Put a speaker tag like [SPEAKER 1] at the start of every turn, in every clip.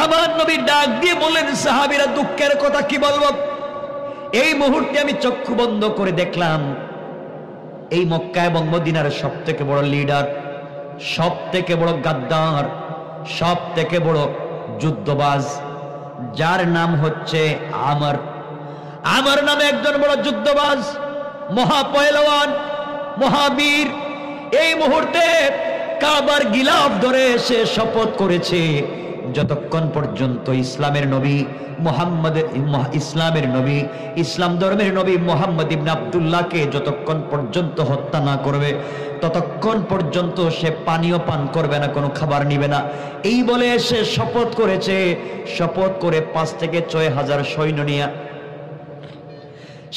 [SPEAKER 1] আমার নবী ডাক দিয়ে বললেন, সাহাবীরা দুঃখের কথা কি বলবো, এই মুহূর্তে আমি চক্ষু বন্ধ করে দেখলাম এই মক্কা এবং মদিনার সব থেকে বড় লিডার, সব থেকে বড় গাদ্দার, সব থেকে বড় যুদ্ধবাজ, যার নাম হচ্ছে আমর। আমর নামে একজন বড় যুদ্ধবাজ, মহাপহলওয়ান, মহাবীর, এই মুহূর্তে কাবার গিলাফ ধরে সে শপথ করেছে, যতক্ষণ পর্যন্ত ইসলামের নবী মুহাম্মদের ইসলামের নবী ইসলাম ধর্মের নবী মুহাম্মদ ইবনে আব্দুল্লাহকে যতক্ষণ পর্যন্ত হত্যা না করবে ততক্ষণ পর্যন্ত সে পানীয় পান করবে না, কোনো খাবার নিবে না। এই বলে সে শপথ করেছে। শপথ করে 5 থেকে 6,000 সৈন্য নিয়ে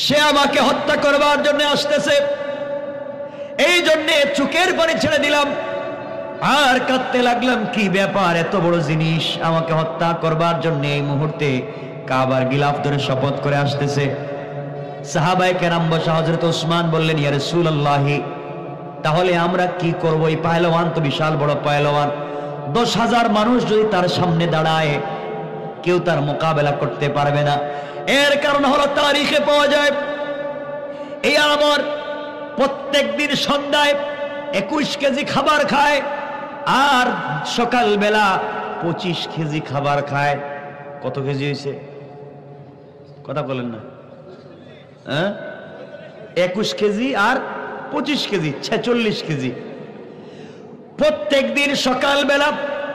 [SPEAKER 1] সে আমাকে হত্যা করবার জন্য আসতেছে। এই জন্য চোখের পানি ছেড়ে দিলাম আর কাঁদতে লাগলাম, কি ব্যাপার, এত বড় জিনিস আমাকে হত্যা করবার জন্য এই মুহূর্তে কাবার গিলাফ ধরে শপথ করে আসতেছে। সাহাবায়ে কেরাম বসা, হযরত ওসমান বললেন, ইয়া রাসূলুল্লাহ, তাহলে আমরা কি করব? এই পহলওয়ান তো বিশাল বড় পহলওয়ান, 10,000 মানুষ যদি তার সামনে দাঁড়ায় কেউ তার মোকাবেলা করতে পারবে না। এর কারণ হলো তারিখে পাওয়া যায় এই আমর প্রত্যেক দিন সন্ধ্যায় 21 কেজি খাবার খায় আর সকাল বেলা 25 কেজি খাবার খায়। কত কেজি হয়েছে? কথা বলেন না। 21 কেজি আর 25 কেজি, 46 কেজি। প্রত্যেক দিন সকাল বেলা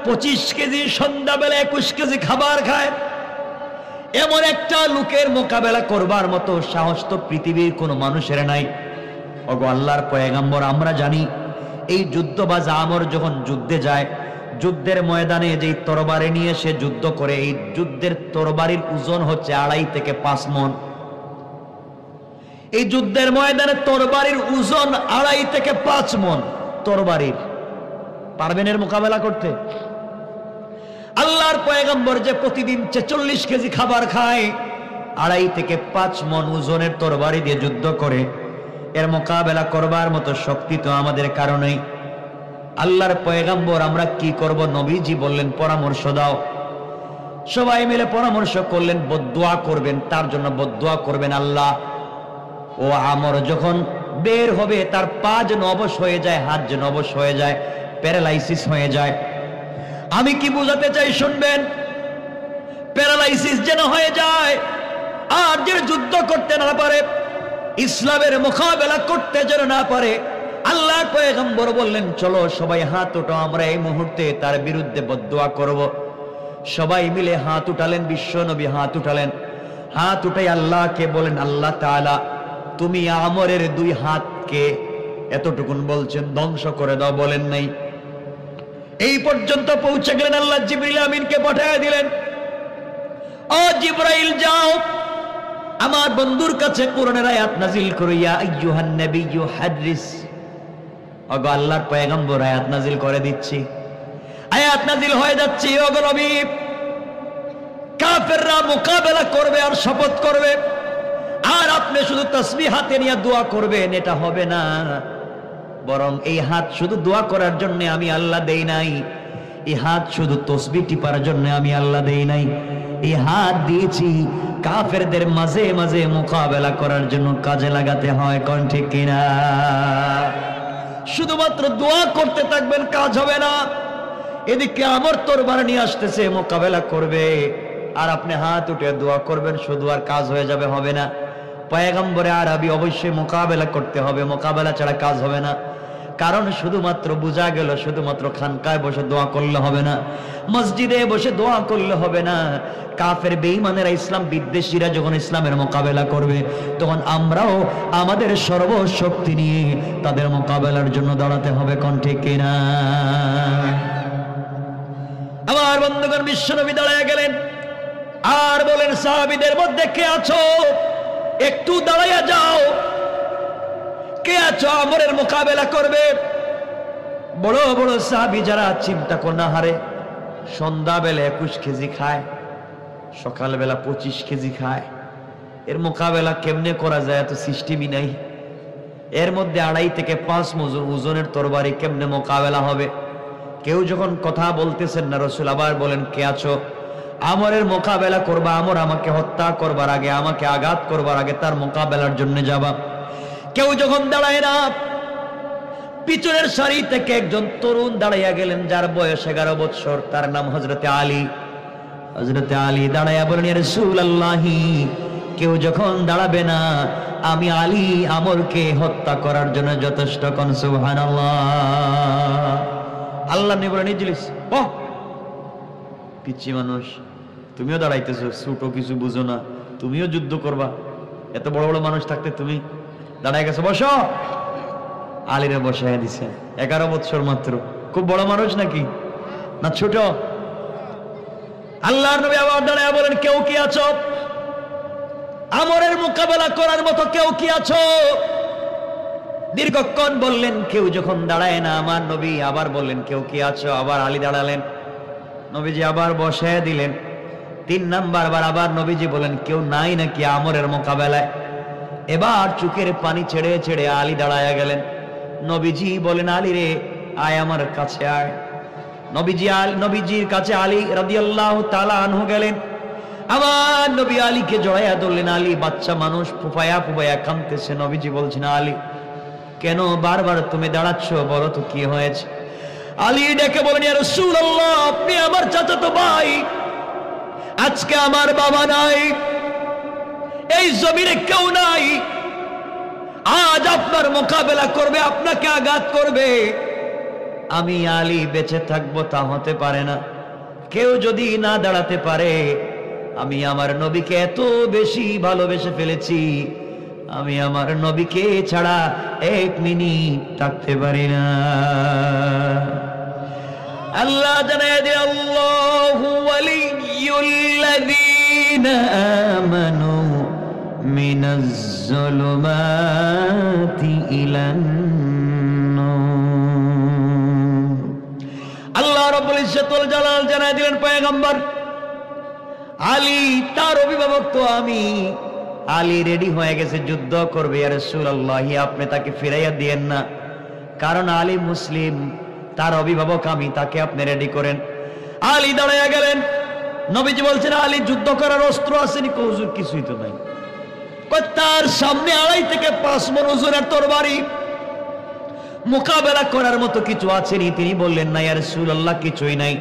[SPEAKER 1] 25 কেজি, সন্ধ্যা বেলা 21 কেজি খাবার খায়। এমন একটা লোকের মোকাবেলা করবার মতো সাহস তো পৃথিবীর কোনো মানুষের নাই। ওগো আল্লাহর পয়গম্বর, আমরা জানি এই যুদ্ধবাজ আমর যখন যুদ্ধে যায়, যুদ্ধের ময়দানে যেই তরবারি নিয়ে সে যুদ্ধ করে, এই যুদ্ধের তরবারির ওজন হচ্ছে 2.5 থেকে 5 মণ। এই যুদ্ধের ময়দানে তরবারির ওজন 2.5 থেকে 5 মণ। তরবারির পারবেন এর মোকাবেলা করতে? আল্লাহর পয়গম্বর যে প্রতিদিন 46 কেজি খাবার খায়, 2.5 থেকে 5 মণ ওজনের তরবারি দিয়ে যুদ্ধ করে, এর মোকাবেলা করবার মতো শক্তি তো আমাদের কারণেই। আল্লাহর পয়গম্বর, আমরা কি করব? নবীজি বললেন, পরামর্শ দাও। সবাই মিলে পরামর্শ করলেন, বদদুয়া করবেন, তার জন্য বদদুয়া করবেন। আল্লাহ, ও আমর যখন বের হবে তার পা যেন অবশ হয়ে যায়, হাত যেন অবশ হয়ে যায়, প্যারালাইসিস হয়ে যায়। আমি কি বোঝাতে চাই শুনবেন, প্যারালাইসিস যেন হয়ে যায় আর যে যুদ্ধ করতে না পারে, ইসলামের মোকাবেলা করতে যেন না পারে। আল্লাহর পয়গম্বর বললেন, চলো সবাই হাত উঠো, আমরা এই মুহূর্তে তার বিরুদ্ধে বদদুয়া করব। সবাই মিলে হাত উঠালেন, বিশ্ব নবী হাত উঠালেন। হাত উঠাই আল্লাহকে বলেন, আল্লাহ তাআলা, তুমি আমরের 2 হাতকে এতটুকুন বলছেন ধ্বংস করে দাও, বলেন নাই। এই পর্যন্ত পৌঁছে গেলেন, আল্লাহ জিবরিল আমিনকে পাঠিয়ে দিলেন, ও জিবরাইল যাও আমার বন্ধুর কাছে কোরআনের আয়াত নাজিল করো, ইয়া আইয়ুহান নাবিয়্যু হাদরিস। ওগো আল্লাহর পয়গম্বর, আয়াত নাজিল করে দিচ্ছি। আয়াত নাজিল হয়ে যাচ্ছে, ওগো নবী, কাফেররা মোকাবেলা করবে আর শপথ করবে, আর আপনি শুধু তাসবিহ হাতে নিয়ে দোয়া করবেন, এটা হবে না। বরং এই হাত শুধু দোয়া করার জন্য আমি আল্লাহ দেই নাই, এই হাত শুধু তাসবিহ টিপার জন্য আমি আল্লাহ দেই নাই। এই হাত দিয়েছি কাফেরদের মাঝে মাঝে মোকাবেলা করার জন্য কাজে লাগাতে হয়। কোন ঠিক কিনা? শুধুমাত্র দোয়া করতে থাকবেন, কাজ হবে না। এদিকে আমর তরবারি নিয়ে আসতেছে, মোকাবেলা করবে, আর আপনি হাত উঠে দোয়া করবেন শুধু, আর কাজ হয়ে যাবে, হবে না। পয়গম্বরে আরবি অবশ্যই মোকাবেলা করতে হবে, মোকাবেলা ছাড়া কাজ হবে না। কারণ শুধুমাত্র বোঝা গেল শুধুমাত্র খানকায় বসে দোয়া করলে হবে না, মসজিদে বসে দোয়া করলে হবে না। কাফের বেঈমানেরা, ইসলাম বিদ্বেষীরা যখন ইসলামের মোকাবেলা করবে, তখন আমরাও আমাদের সর্বশক্তি নিয়ে তাদের মোকাবেলার জন্য দাঁড়াতে হবে। কোন ঠিক কিনা? আমার বন্ধুগণ, বিশ্বনবী দাঁড়ায় গেলেন আর বলেন, সাহাবীদের মধ্যে কে আছো একটু দাঁড়াইয়া যাও, কে আছো আমরের মোকাবেলা করবে? বড় বড় সাহাবী যারা, চিন্তা কর না হারে, সন্ধ্যাবেলা 21 কেজি খায়, সকালবেলা 25 কেজি খায়, এর মোকাবেলা কেমনে করা যায়? এত সিস্টেমই নাই। এর মধ্যে 2.5 থেকে 5 মণ ওজনের তরবারি কেমনে মোকাবেলা হবে? কেউ যখন কথা বলতেছেন না, রাসূল আবার বলেন, কে আছো? আমরের মোকাবেলা করবা, আমর আমাকে হত্যা করবার আগে, আমাকে আঘাত করবার আগে তার মোকাবেলার জন্য যাবা। কেউ যখন দাঁড়ায় না, পিছনের সারি থেকে একজন তরুণ দাঁড়াইয়া গেলেন, যার বয়স 11 বছর, তার নাম হযরতে আলী। হযরতে আলী দাঁড়াইয়া বলেন, ইয়া রাসূলুল্লাহ, কেউ যখন দাঁড়াবে না, আমি আলী আমরকে হত্যা করার জন্য যথেষ্ট। কোন সুবহানাল্লাহ। আল্লাহ নবী বলেন, ইজলিস, বাহ, পিচ্চি মানুষ, তুমিও দাঁড়াইতেছো, ছোট কিছু বুঝো না, তুমিও যুদ্ধ করবা, এত বড় বড় মানুষ থাকতে তুমি দাঁড়াই গেছো, বসো। আলীরে বসাইয়া দিছে, 11 বছর মাত্র, খুব বড় মানুষ নাকি না ছোট? আল্লাহর নবী আবার দাঁড়াইয়া বলেন, কেউ কি আছো আমরের মোকাবেলা করার মতো? কেউ কি আছো? দীর্ঘক্ষণ বললেন, কেউ যখন দাঁড়ায় না, আমার নবী আবার বললেন, কেউ কি আছো? আবার আলী দাঁড়ালেন, নবীজি আবার বসাইয়া দিলেন। 3 নাম্বার বার আবার নবীজি বলেন, কেউ নাই নাকি আমরের মোকাবেলায়? এবার চোখের পানি ছেড়ে ছেড়ে আলী দাঁড়ায়া গেলেন। নবীজি বলেন, আলী রে, আয় আমার কাছে আয়। নবীজির কাছে আলী রাদিয়াল্লাহু তাআলা আনহু গেলেন। আমার নবী আলীকে জড়াইয়া ধরলেন। আলী বাচ্চা মানুষ, ফুফায়া ফুফায়া কাঁদতেছে। নবীজি বলছেন, আলী কেন বারবার তুমি দাঁড়াচ্ছ, বলো তো কি হয়েছে? আলী ডেকে বলেন, ইয়া রাসূলুল্লাহ, আপনি আমার চাচাতো ভাই, আজকে আমার বাবা নাই, এই জমিনে কেউ নাই, আজ আপনার মোকাবেলা করবে, আপনাকে আঘাত করবে, আমি আলী বেঁচে থাকবো তা হতে পারে না। কেউ যদি না দাঁড়াতে পারে, আমি আমার নবীকে এত বেশি ভালোবেসে ফেলেছি, আমি আমার নবীকে ছাড়া 1 মিনিট থাকতে পারি না। আল্লাহ জানায় দিয়ে, আল্লাহু ওয়ালিয়ুল্লাযীনা আমানু মিনাজ যুলুমাতি ইলান নূর। আল্লাহ রাব্বুল ইজ্জতুল জালাল জানায় দিলেন, পয়গম্বর আলী তার অভিভাবক তো আমি। আলী রেডি হয়ে গেছে, যুদ্ধ করবে। ইয়া রাসূলুল্লাহ, আপনি তাকে ফিরাইয়া দিয়েন না, কারণ আলী মুসলিম, তার অভিভাবক আমি, তাকে আপনি রেডি করেন। আলী দাঁড়াইয়া গেলেন। নবীজি বলছেন, আলী যুদ্ধ করার অস্ত্র আসেনি? হুজুর কিছুই তো নাই। তার সামনে 2.5 থেকে 5 মণ ওজনের তরবারি, মোকাবেলা করার মতো কিছু আছেনি? তিনি বললেন, না ইয়া রাসূলুল্লাহ, কিছুই নাই।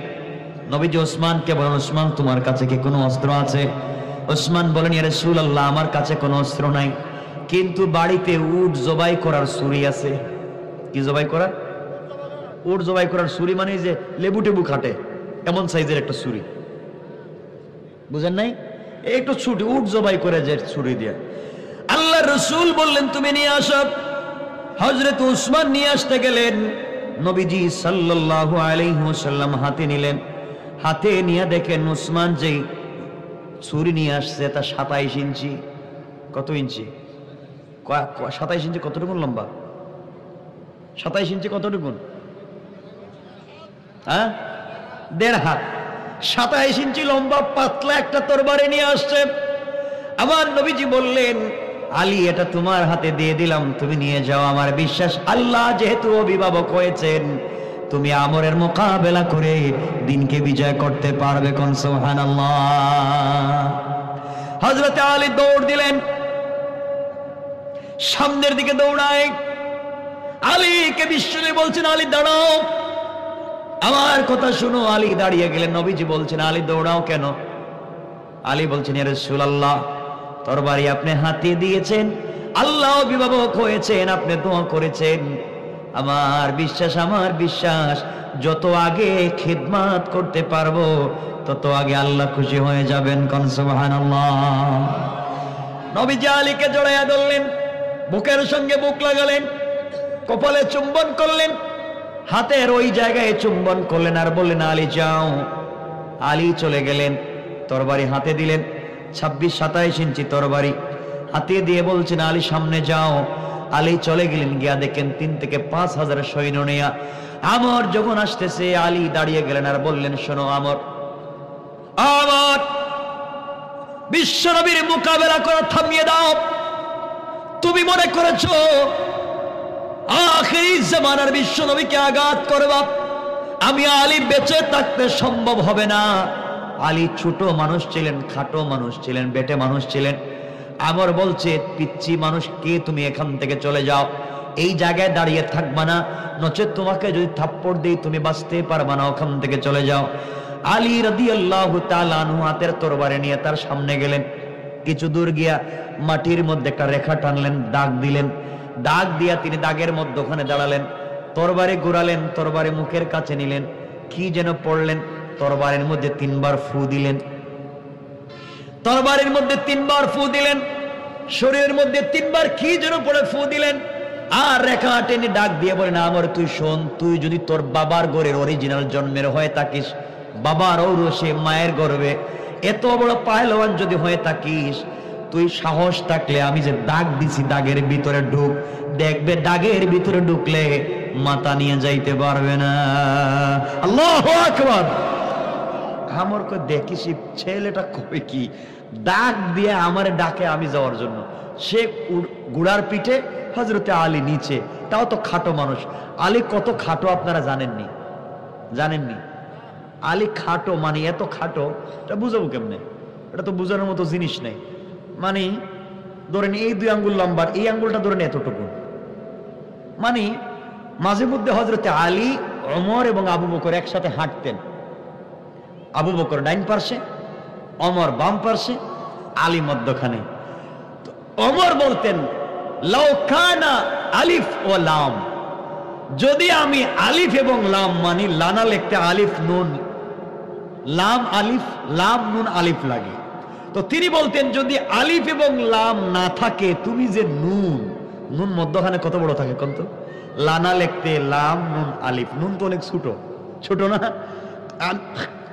[SPEAKER 1] নবীজি ওসমানকে বলেন, ওসমান তোমার কাছে কি কোনো অস্ত্র আছে? ওসমান বলেন, ইয়া রাসূলুল্লাহ, আমার কাছে কোনো অস্ত্র নাই, কিন্তু বাড়িতে উট জবাই করার ছুরি আছে। কি জবাই করার? উট জবাই করার ছুরি, মানে যে লেবু টেবু কাটে এমন সাইজের একটা ছুরি, বুঝেন নাই? একটু ছুটি, উট জবাই করে যে ছুরি দিয়ে। আল্লাহ রসুল বললেন, তুমি নিয়ে আসো। হযরত উসমান নিয়ে আসতে গেলেন। নবীজি সাল্লাল্লাহু আলাইহি ওয়াসাল্লাম হাতে নিলেন। হাতে নিয়ে দেখেন উসমান যেই ছুরি নিয়ে আসছে তা 27 ইঞ্চি। কত ইঞ্চি? 27 ইঞ্চি কতটুকু লম্বা? 27 ইঞ্চি কতটুকু? হ্যাঁ, 1.5 হাত। 27 ইঞ্চি লম্বা পাতলা একটা তরবারি নিয়ে আসছে। আমার নবীজি বললেন, আলী এটা তোমার হাতে দিয়ে দিলাম, তুমি নিয়ে যাও। আমার বিশ্বাস, আল্লাহ যেহেতু অভিভাবক হয়েছেন, তুমি আমরের মোকাবেলা করে দিনকে বিজয় করতে পারবে। কোন সুবহানাল্লাহ। হযরত আলী দৌড় দিলেন, সামনের দিকে দৌড়ায়। আলীকে বিশ্বনবী বলছেন, আলী দাঁড়াও, আমার কথা শুনো। আলী দাঁড়িয়ে গেলেন। নবীজি বলছেন, আলী দৌড়াও কেন? আলী বলছেন, ইয়া রাসূলুল্লাহ, তরবারি আপনি হাতে দিয়েছেন, আল্লাহ অভিভাবক হয়েছেন, আপনি দোয়া করেছেন, আমার বিশ্বাস যত আগে খিদমত করতে পারবো তত আগে আল্লাহ খুশি হয়ে যাবেন। কোন সুবহানাল্লাহ। নবীজি আলীকে জড়াইয়া ধরলেন, বুকের সঙ্গে বুক লাগালেন, কপালে চুম্বন করলেন, হাতের ওই জায়গায় চুম্বন করলেন, আর বললেন, আলী যাও। আলী চলে গেলেন, তরবারি হাতে দিলেন। 26-27 ইঞ্চি তরবারি হাতে দিয়ে বলছেন, আলী সামনে যাও। আলী চলে গেলেন। গিয়া দেখেন 3 থেকে 5 হাজার সৈন্য নিয়া আমর যখন আসতেছে, আলী দাঁড়িয়ে গেলেন আর বললেন, শোনো আমর, আমার বিশ্বনবীর মোকাবেলা করা থামিয়ে দাও। তুমি মনে করেছো আখিরি জামানার বিশ্বনবীকে আঘাত করবা, আমি আলী বেঁচে থাকতে সম্ভব হবে না। আলী ছোট মানুষ ছিলেন, খাটো মানুষ ছিলেন, বেটে মানুষ ছিলেন। আমর বলছে, পিচ্ছি মানুষ কে তুমি, এখান থেকে চলে যাও, এই জায়গায় দাঁড়িয়ে থাকবা না, নচেত তোমাকে যদি থাপ্পড় দিই তুমি বাঁচতে পারবা না, ওখান থেকে চলে যাও। আলী রাদিয়াল্লাহু তাআলা আনহু হাতের তরবারি নিয়ে তার সামনে গেলেন। কিছু দূর গিয়া মাটির মধ্যে একটা রেখা টানলেন, দাগ দিলেন। দাগ দিয়া তিনি দাগের মধ্যে ওখানে দাঁড়ালেন, তরবারি ঘুরালেন, তরবারি মুখের কাছে নিলেন, কি যেন পড়লেন, তরবারির মধ্যে 3 বার ফু দিলেন। তরবারির মধ্যে 3 বার ফু দিলেন, শরীরের মধ্যে 3 বার কি যেন পড়ে ফু দিলেন। আর রেখা টেনে ডাক দিয়ে বলেন, আমর তুই শোন, তুই যদি তোর বাবার ঘরের অরিজিনাল জন্মের হয়ে থাকিস, বাবার ঔরসে মায়ের গর্ভে এত বড় পাহলওয়ান যদি হয়ে থাকিস, তুই সাহস থাকলে আমি যে দাগ দিছি দাগের ভিতরে ঢুক, দেখবে দাগের ভিতরে ঢুকলে মাথা নিয়ে যাইতে পারবে না। আল্লাহু আকবার। আমর কই দেখিস ছেলেটা কই কি দাগ দিয়ে আমারে ডাকে আমি যাওয়ার জন্য। সে গুড়ার পিঠে, হযরতে আলী নিচে, তাও তো খাটো মানুষ। আলী কত খাটো আপনারা জানেননি? জানেননি? আলী খাটো মানে এত খাটো, এটা বুঝাবো কেমনে? এটা তো বুঝানোর মতো জিনিস নেই। মানে ধরেন এই 2 আঙ্গুল লম্বার, এই আঙ্গুলটা ধরেন এতটুকু। মানে মাঝে মধ্যে হযরতে আলী, ওমর এবং আবু বকর একসাথে হাঁটতেন। আবু বকর ডাইন পার্শ্বে, ওমর বাম পার্শ্বে, আলী মধ্যখানে। ওমর বলতেন, লাউ কানা আলিফ ও লাম, যদি আমি আলিফ এবং লাম মানি, লানা লিখতে আলিফ নুন, লাম আলিফ, লাম নুন আলিফ লাগে। তো তিনি বলতেন, যদি আলিফ এবং লাম না থাকে, তুমি যে নুন, নুন মধ্যখানে কত বড় থাকে কোন তো? লানা লিখতে লাম নুন আলিফ, নুন তো অনেক ছোট, ছোট না?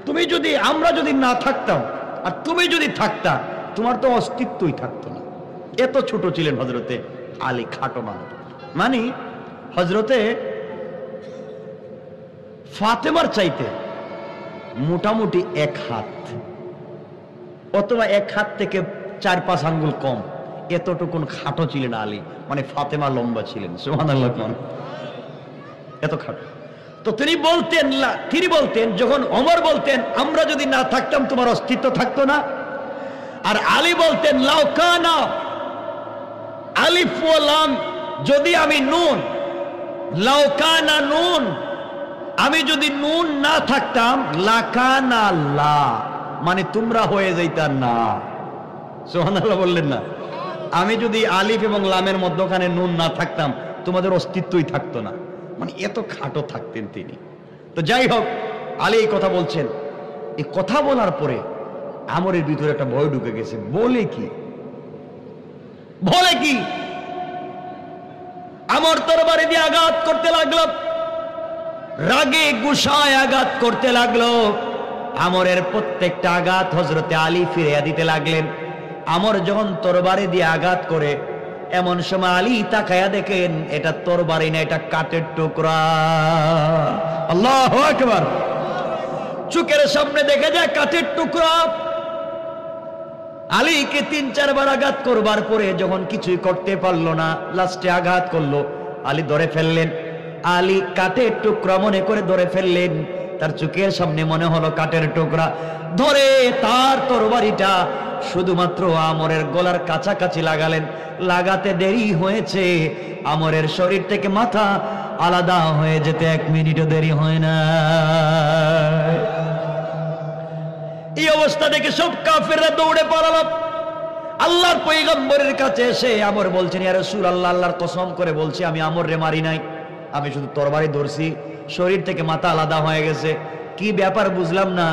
[SPEAKER 1] তুমি যদি, আমরা যদি না থাকতাম আর তুমি যদি থাকতা, তোমার তো অস্তিত্বই থাকতো না। এত ছোট ছিলেন হযরতে আলী, খাটো মানুষ। মানে হযরতে ফাতেমার চাইতে মোটামুটি 1 হাত অথবা 1 হাত থেকে 4-5 আঙ্গুল কম, এতটুকুন খাটো ছিলেন আলী। মানে ফাতেমা লম্বা ছিলেন, সুবহানাল্লাহ। এত খাটো। তো তিনি বলতেন যখন ওমর বলতেন, আমরা যদি না থাকতাম তোমার অস্তিত্ব থাকতো না। আর আলী বলতেন, লাউ কানা আলিফ ওয়া লাম, যদি আমি নুন, লাউ কানা নুন, আমি যদি নুন না থাকতাম, লাকানা লা, মানে তোমরা হয়ে যাইতা না। সুবহানাল্লাহ বললেন না? আমি যদি আলিফ এবং লামের মধ্যখানে নুন না থাকতাম, তোমাদের অস্তিত্বই থাকতো না। মানে এত খাটো থাকতেন তিনি। তো যাই হোক, আলী এই কথা বলছেন। এই কথা বলার পরে আমরের ভিতরে একটা ভয় ঢুকে গেছে। বলে কি? আমর তরবারি দিয়ে আঘাত করতে লাগলো, রাগে গুসায় আঘাত করতে লাগলো। আমরের প্রত্যেকটা আঘাত হযরতে আলী ফিরিয়ে দিতে লাগলেন। আমর যখন তরবারি দিয়ে আঘাত করে, এমন সময় আলী তাকায়া দেখেন, এটা তরবারি না, এটা কাঠের টুকরা। আল্লাহু আকবার। চোখের সামনে দেখে যায় কাঠের টুকরা। আলীকে 3-4 বার আঘাত করবার পরে যখন কিছুই করতে পারলো না, লাস্টে আঘাত করলো, আলী ধরে ফেললেন। আলী কাঠের টুকরা মনে করে ধরে ফেললেন। তার চোখের সামনে মনে হলো কাঠের টুকরা। ধরে তার তরবারিটা শুধুমাত্র আমরের গলার কাছাকাছি লাগালেন। লাগাতে দেরি হয়েছে, আমরের শরীর থেকে মাথা আলাদা হয়ে যেতে 1 মিনিটও দেরি হয় না। এই অবস্থা দেখে সব কাফেররা দৌড়ে পালালো। আল্লাহর পয়গম্বরের কাছে এসে আমর বলছেন, ইয়া রাসূলুল্লাহ, আল্লাহর কসম করে বলছি, আমি আমরে মারি নাই, আমি শুধু তরবারি ধরছি, শরীর থেকে মাথা আলাদা হয়ে গেছে। কি ব্যাপার বুঝলাম না।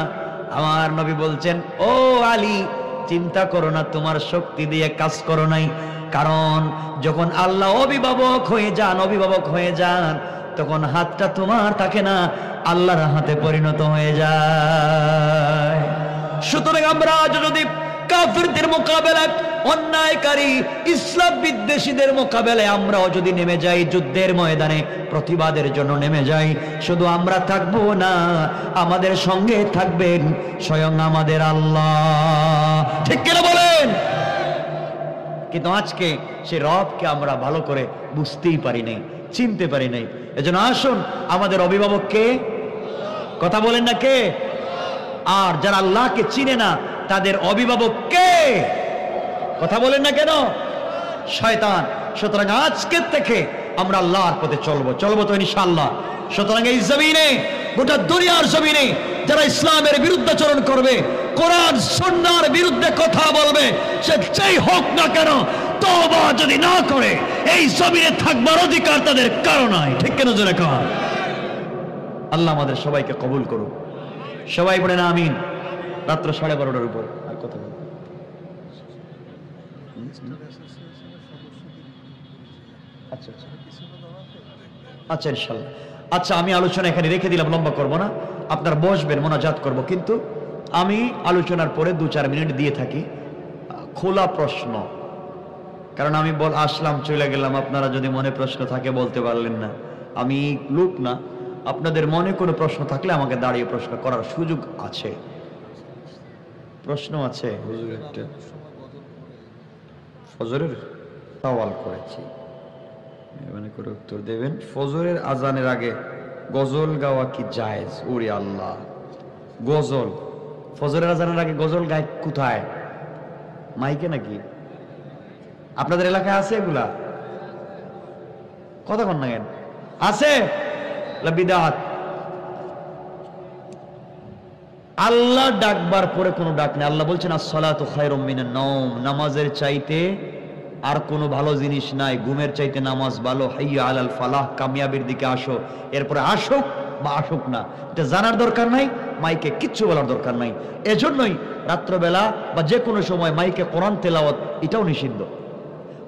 [SPEAKER 1] আমার নবী বলছেন, ও আলী, চিন্তা করো না, তোমার শক্তি দিয়ে কাজ করো নাই। কারণ যখন আল্লাহ অভিভাবক হয়ে যান, তখন হাতটা তোমার থাকে না, আল্লাহর হাতে পরিণত হয়ে যায়। সুতরাং আমরা যদি কাফিরদের মোকাবেলায়, অন্যায়কারী ইসলাম বিদ্বেষীদের মোকাবেলায় আমরাও যদি নেমে যাই, যুদ্ধের ময়দানে প্রতিবাদের জন্য নেমে যাই, শুধু আমরা থাকবো না, আমাদের সঙ্গে থাকবেন স্বয়ং আমাদের আল্লাহ। ঠিক কিনা বলেন? কিন্তু আজকে সে রবকে আমরা ভালো করে বুঝতেই পারি নাই, চিনতে পারি নাই। এজন্য আসুন, আমাদের অভিভাবক কে? কথা বলেন না কে? আর যারা আল্লাহকে চিনে না তাদের অভিভাবক কে? কথা বলেন না কেন? শয়তান। সুতরাং আজকের থেকে আমরা আল্লাহর পথে চলবো তো ইনশাআল্লাহ। সুতরাং এই জমিনে, গোটা দুনিয়ার জমিনে যারা ইসলামের বিরুদ্ধাচরণ করবে, কোরআন সুন্নাহর বিরুদ্ধে কথা বলবে, সে যেই হোক না কেন, তওবা যদি না করে এই জমিনে থাকবার অধিকার তাদের কারো নাই। ঠিক কেন জোরে কর? আল্লাহ আমাদের সবাইকে কবুল করুক। সবাই বলেন আমিন। রাত্র 12:30টার উপর আর কথা বলবো। আচ্ছা ইনশাআল্লাহ। আচ্ছা, আমি আলোচনা এখানে রেখে দিলাম, লম্বা করব না। আপনার বসবেন, মোনাজাত করব, কিন্তু আমি আলোচনার পরে 2-4 মিনিট দিয়ে থাকি খোলা প্রশ্ন। কারণ আমি আসলাম, চলে গেলাম, আপনারা যদি মনে প্রশ্ন থাকে বলতে পারলেন না, আমি লোক না। আপনাদের মনে কোনো প্রশ্ন থাকলে আমাকে দাঁড়িয়ে প্রশ্ন করার সুযোগ আছে। প্রশ্ন আছে? হুজুর একটা ফজরের সওয়াল করেছি, মেহরবানি করে উত্তর দেবেন। ফজরের আজানের আগে গজল গাওয়া কি জায়েজ? ওরে আল্লাহ, গজল ফজরের আজানের আগে গজল গায় কোথায়? মাইকে নাকি? আপনাদের এলাকায় আছে এগুলা? কতক্ষণ না কেন আছে? বিদআত। আল্লাহ ডাকবার পরে কোনো ডাক নেই। আল্লাহ বলছেন আস-সালাতু খায়রুম মিনান নাওম, নামাজের চাইতে আর কোনো ভালো জিনিস নাই, ঘুমের চাইতে নামাজ ভালো। হাইয়া আলাল ফালাহ, কামিয়াবির দিকে আসো। এরপরে আসুক বা আসুক না, এটা জানার দরকার নাই, মাইকে কিচ্ছু বলার দরকার নাই। এজন্যই রাত্রবেলা বা যে কোনো সময় মাইকে কোরআন তেলাওয়াত এটাও নিষিদ্ধ।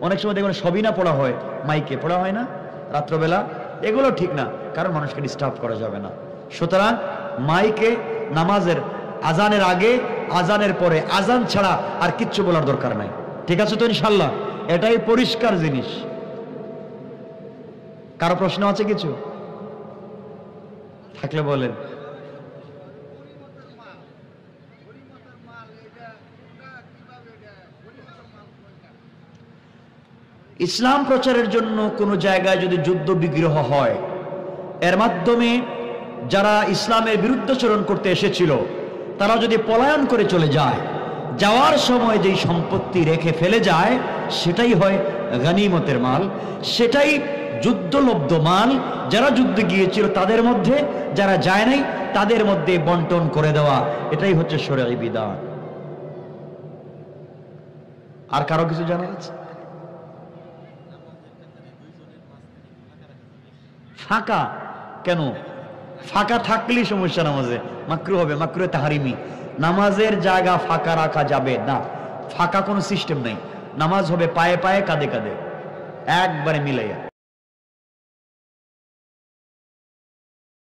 [SPEAKER 1] অনেক সময় দেখবেন সবিনা পড়া হয়, মাইকে পড়া হয় না রাত্রবেলা, এগুলো ঠিক না, কারণ মানুষকে ডিস্টার্ব করা যাবে না। সুতরাং মাইকে নামাজের আজানের আগে, আজানের পরে, আজান ছাড়া আর কিচ্ছু বলার দরকার নাই। ঠিক আছে তো ইনশাআল্লাহ? এটাই পরিষ্কার জিনিস। কারো প্রশ্ন আছে কিছু থাকলে বলেন। ইসলাম প্রচারের জন্য কোনো জায়গায় যদি যুদ্ধ বিগ্রহ হয়, এর মাধ্যমে যারা ইসলামের বিরুদ্ধাচরণ করতে এসেছিল তারা যদি পলায়ন করে চলে যায়, যাওয়ার সময় যেই সম্পত্তি রেখে ফেলে যায় সেটাই হয় গনিমতের মাল, সেটাই যুদ্ধলব্ধ মাল। যারা যুদ্ধে গিয়েছিল তাদের মধ্যে, যারা যায় নাই তাদের মধ্যে বন্টন করে দেওয়া, এটাই হচ্ছে শরঈ বিধান। আর কারো কিছু জানা আছে? ফাঁকা কেন? ফাঁকা থাকলেই সমস্যা, নামাজে মাকরু হবে, মাকরু তাহরিমি। নামাজের জায়গা ফাঁকা রাখা যাবে না, ফাঁকা কোনো সিস্টেম নাই। নামাজ হবে পায়ে পায়ে, কাঁধে কাঁধে, একবারে মিলাইয়া।